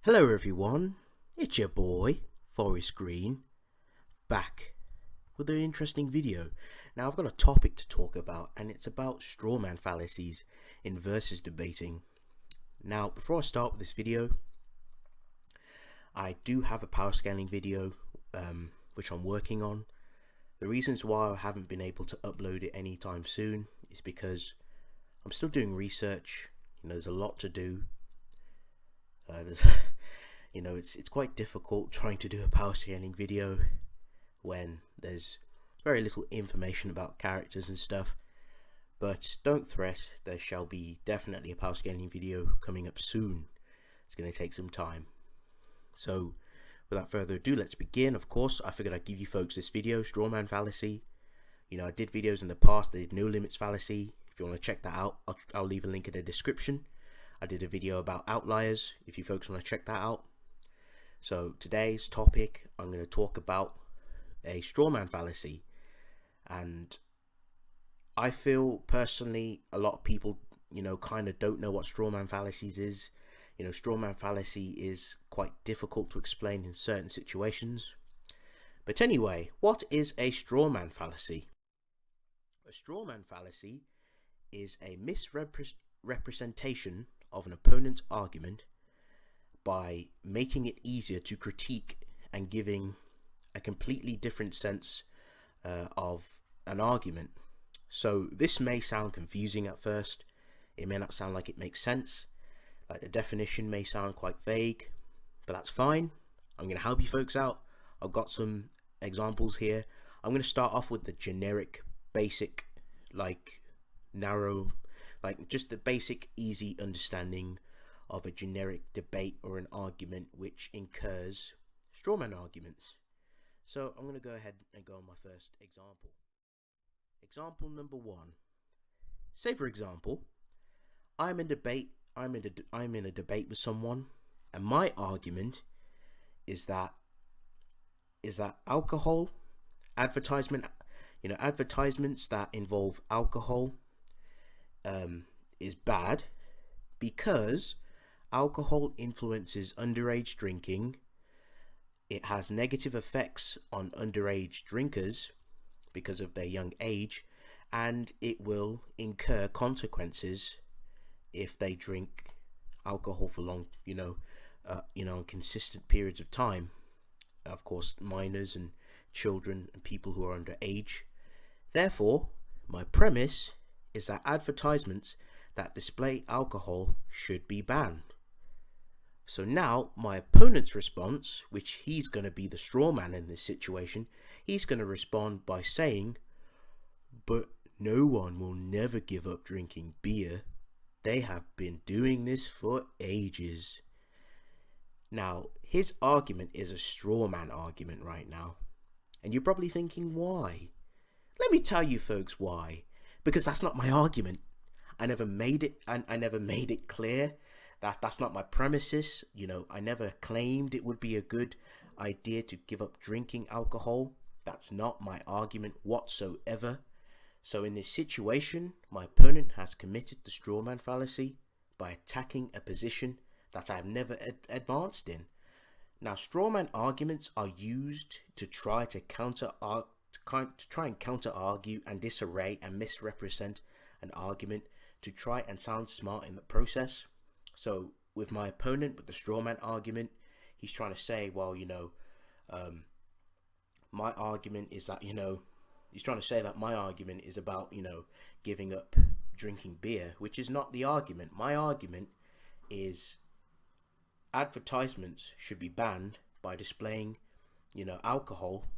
Hello everyone, it's your boy, Forest Green, back with an interesting video. Now I've got a topic to talk about, and it's about strawman fallacies in versus debating. Now before I start with this video, I do have a power scaling video which I'm working on. The reasons why I haven't been able to upload it anytime soon is because I'm still doing research. There's a lot to do. It's quite difficult trying to do a power scaling video when there's very little information about characters and stuff. But don't fret, there shall be definitely a power scaling video coming up soon. It's going to take some time. So without further ado, let's begin. Of course, I figured I'd give you folks this video, strawman fallacy. I did videos in the past. I did no limits fallacy. If you want to check that out, I'll leave a link in the description. I did a video about outliers, if you folks want to check that out. So today's topic, I'm going to talk about a strawman fallacy. And I feel personally a lot of people, kind of don't know what strawman fallacies is. Strawman fallacy is quite difficult to explain in certain situations. But anyway, what is a strawman fallacy? A strawman fallacy is a misrepresentation of an opponent's argument by making it easier to critique and giving a completely different sense of an argument. So this may sound confusing at first. It may not sound like it makes sense. Like the definition may sound quite vague, but that's fine. I'm going to help you folks out. I've got some examples here. I'm going to start off with the generic, basic, just the basic, easy understanding of a generic debate or an argument which incurs strawman arguments. So I'm going to go ahead and go on my first example. Example number one. Say for example, I'm in a debate with someone, and my argument is that alcohol advertisements that involve alcohol is bad because alcohol influences underage drinking. It has negative effects on underage drinkers because of their young age, and it will incur consequences if they drink alcohol for long, consistent periods of time. Of course, minors and children and people who are underage. Therefore, my premise is that advertisements that display alcohol should be banned. So now my opponent's response, which he's going to be the straw man in this situation, he's going to respond by saying, but no one will never give up drinking beer. They have been doing this for ages. Now, his argument is a straw man argument right now. And you're probably thinking, why? Let me tell you folks why. Because that's not my argument. I never made it clear that that's not my premises. I never claimed it would be a good idea to give up drinking alcohol. That's not my argument whatsoever. So in this situation, my opponent has committed the strawman fallacy by attacking a position that I've never advanced in. Now, strawman arguments are used to try and counter argue and disarray and misrepresent an argument to try and sound smart in the process. So with my opponent, with the strawman argument, he's trying to say, well, my argument is that, he's trying to say that my argument is about, giving up drinking beer, which is not the argument. My argument is advertisements should be banned by displaying, alcohol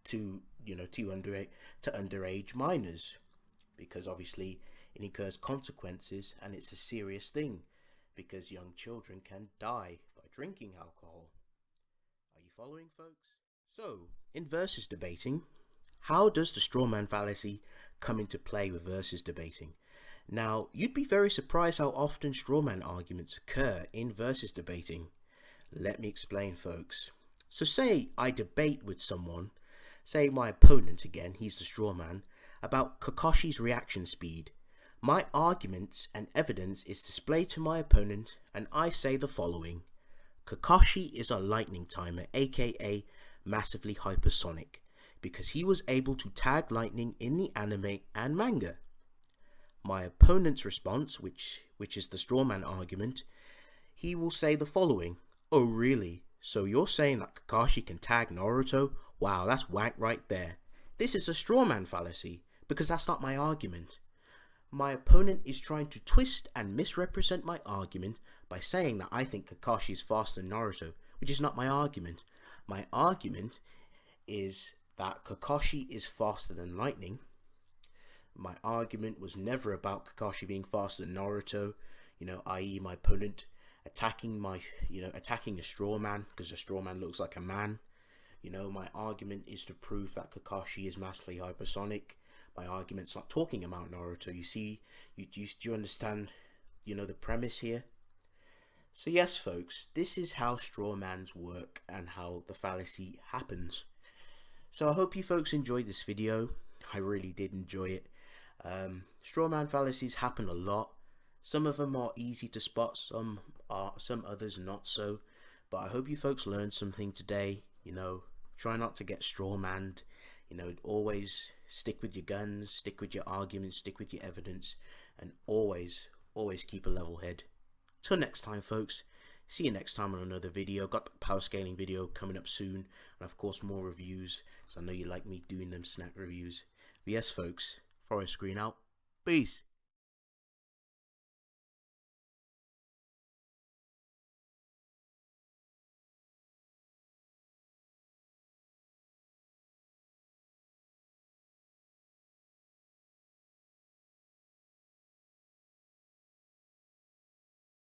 to underage minors, because obviously it incurs consequences and it's a serious thing because young children can die by drinking alcohol. Are you following, folks? So in versus debating, how does the strawman fallacy come into play with versus debating? Now, you'd be very surprised how often strawman arguments occur in versus debating. Let me explain, folks. So say I debate with someone, say my opponent again, he's the strawman, about Kakashi's reaction speed. My arguments and evidence is displayed to my opponent, and I say the following. Kakashi is a lightning timer, aka massively hypersonic, because he was able to tag lightning in the anime and manga. My opponent's response, which is the strawman argument, he will say the following: "Oh really? So you're saying that Kakashi can tag Naruto? Wow, that's wank right there." This is a strawman fallacy, because that's not my argument. My opponent is trying to twist and misrepresent my argument by saying that I think Kakashi is faster than Naruto, which is not my argument. My argument is that Kakashi is faster than lightning. My argument was never about Kakashi being faster than Naruto, i.e. my opponent attacking a straw man because a straw man looks like a man. My argument is to prove that Kakashi is massively hypersonic. My argument's not talking about Naruto. You see, do you understand, the premise here? So yes, folks, this is how strawmans work and how the fallacy happens. So I hope you folks enjoyed this video. I really did enjoy it. Strawman fallacies happen a lot. Some of them are easy to spot, some others not so. But I hope you folks learned something today. Try not to get strawmanned. Always stick with your guns, stick with your arguments, stick with your evidence, and always keep a level head. Till next time, folks. See you next time on another video. Got the power scaling video coming up soon, and of course more reviews, so I know you like me doing them snack reviews. But yes, folks, Forest Green out. Peace.